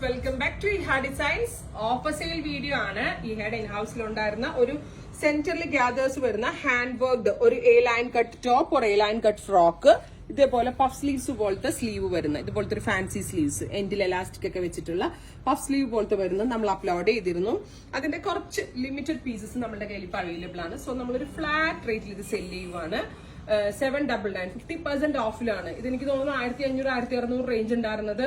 Welcome back to Iha designs. Offer sale video ആണ്. ഇഹയുടെ ഇൻഹൗസിൽ ഉണ്ടായിരുന്ന ഒരു സെന്ററിൽ ഗ്യാദേഴ്സ് വരുന്ന ഹാൻഡ് വർക്ക്ഡ് ഒരു എ ലൈൻ കട്ട് ടോപ്പ് ഒരു എ ലൈൻ കട്ട് ഫ്രോക്ക്, ഇതേപോലെ പഫ് സ്ലീവ്സ് പോലത്തെ സ്ലീവ് വരുന്ന ഇതുപോലത്തെ ഒരു ഫാൻസി സ്ലീവ്സ് എൻഡിൽ എലാസ്റ്റിക് ഒക്കെ വെച്ചിട്ടുള്ള പഫ് സ്ലീവ് പോലത്തെ വരുന്നത് നമ്മൾ അപ്ലോഡ് ചെയ്തിരുന്നു. അതിന്റെ കുറച്ച് ലിമിറ്റഡ് പീസസ് നമ്മുടെ കയ്യിൽ ഇപ്പോൾ അവൈലബിൾ ആണ്. സോ നമ്മളൊരു ഫ്ലാറ്റ് റേറ്റിൽ ഇത് സെല് ചെയ്യുവാണ്. 799 50% ഓഫിലാണ്. ഇതെനിക്ക് തോന്നുന്നു 1500 1600 റേഞ്ച് ഉണ്ടായിരുന്നത്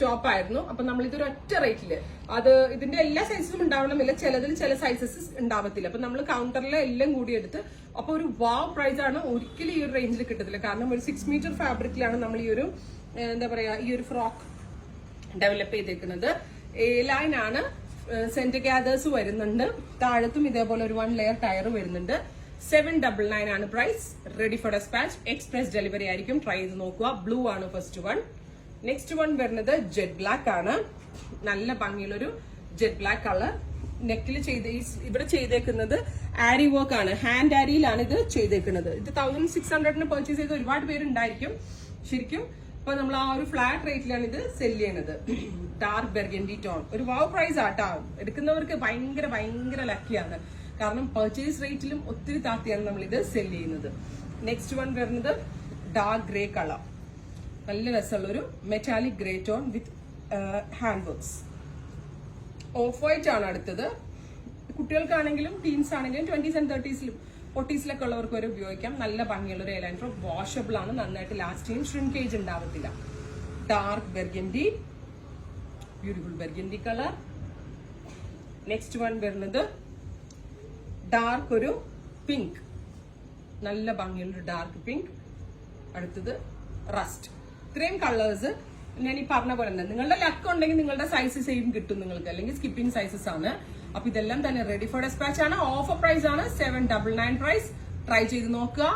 ടോപ്പ് ആയിരുന്നു. അപ്പൊ നമ്മൾ ഇതൊരു ഒറ്റ റേറ്റില്, അത് ഇതിന്റെ എല്ലാ സൈസസും ഉണ്ടാവണമെന്നില്ല, ചിലതിൽ ചില സൈസസ് ഉണ്ടാവത്തില്ല. അപ്പൊ നമ്മൾ കൗണ്ടറിലെ എല്ലാം കൂടി എടുത്ത് അപ്പൊ ഒരു വാവ് പ്രൈസ് ആണ്. ഒരിക്കലും ഈ ഒരു റേഞ്ചിൽ കിട്ടത്തില്ല. കാരണം ഒരു 6 മീറ്റർ ഫാബ്രിക്കിലാണ് നമ്മൾ ഈ ഒരു എന്താ പറയാ ഈ ഒരു ഫ്രോക്ക് ഡെവലപ്പ് ചെയ്തേക്കുന്നത്. എ ലൈൻ ആണ്. സെന്റർ ഗ്യാദേഴ്സ് വരുന്നുണ്ട്. താഴത്തും ഇതേപോലെ ഒരു 1 ലെയർ ടയർ വരുന്നുണ്ട്. 799 ആണ് price. Ready for despatch. Express delivery ആയിരിക്കും. ട്രൈ ചെയ്ത് നോക്കുക. ബ്ലൂ ആണ് ഫസ്റ്റ് വൺ. നെക്സ്റ്റ് വൺ വരുന്നത് ജെറ്റ് ബ്ലാക്ക് ആണ്. നല്ല ഭംഗിയുള്ളൊരു ജെറ്റ് ബ്ലാക്ക് കളർ. നെക്കിൽ ഇവിടെ ചെയ്തേക്കുന്നത് ആരി വർക്ക് ആണ്. ഹാൻഡ് ആരിയിലാണ് ഇത് ചെയ്തേക്കുന്നത്. ഇത് 1600 പർച്ചേസ് ചെയ്ത് ഒരുപാട് പേരുണ്ടായിരിക്കും ശരിക്കും. അപ്പൊ നമ്മൾ ആ ഒരു ഫ്ലാറ്റ് റേറ്റിലാണ് ഇത് സെല് ചെയ്യുന്നത്. ഡാർക്ക് ബെർഗൻഡി ടോൺ ഒരു വാവ് പ്രൈസ് ആട്ടോ. എടുക്കുന്നവർക്ക് ഭയങ്കര ഭയങ്കര ലക്കിയാണ്. കാരണം പർച്ചേസ് റേറ്റിലും ഒത്തിരി താത്തിയാണ് നമ്മൾ ഇത് സെല് ചെയ്യുന്നത്. നെക്സ്റ്റ് വൺ വരുന്നത് ഡാർക്ക് ഗ്രേ കളർ. നല്ല രസമുള്ള ഒരു metallic grey tone with hand works. Of white ആണ് അടുത്തത്. കുട്ടികൾക്കാണെങ്കിലും ടീൻസ് ആണെങ്കിലും 20s and 30s-ലും 40s-ലൊക്കെ ഉള്ളവർക്ക് വരെ ഉപയോഗിക്കാം. നല്ല ഭംഗിയുള്ള ഒരു എലൈൻ ഫ്രോക്ക്. വാഷബിൾ ആണ്. നന്നായിട്ട് ലാസ്റ്റ് ചെയ്യും. ഷ്രിങ്കേജ് ഉണ്ടാവത്തില്ല. Dark burgundy, beautiful burgundy colour. Next one വരുന്നത് ഡാർക്ക് ഒരു പിങ്ക്. നല്ല ഭംഗിയുള്ള ഡാർക്ക് പിങ്ക്. അടുത്തത് റസ്റ്റ്. ഇത്രയും കളേഴ്സ് ഞാൻ ഈ പറഞ്ഞ പോലെ തന്നെ നിങ്ങളുടെ ലക്ക് ഉണ്ടെങ്കിൽ നിങ്ങളുടെ സൈസ് സെയിം കിട്ടും നിങ്ങൾക്ക്, അല്ലെങ്കിൽ സ്കിപ്പിംഗ് സൈസസ് ആണ്. അപ്പൊ ഇതെല്ലാം തന്നെ റെഡി ഫോർ ഡെസ്പാച്ച് ആണ്. ഓഫർ പ്രൈസ് ആണ്. 799 പ്രൈസ്. ട്രൈ ചെയ്ത് നോക്കുക.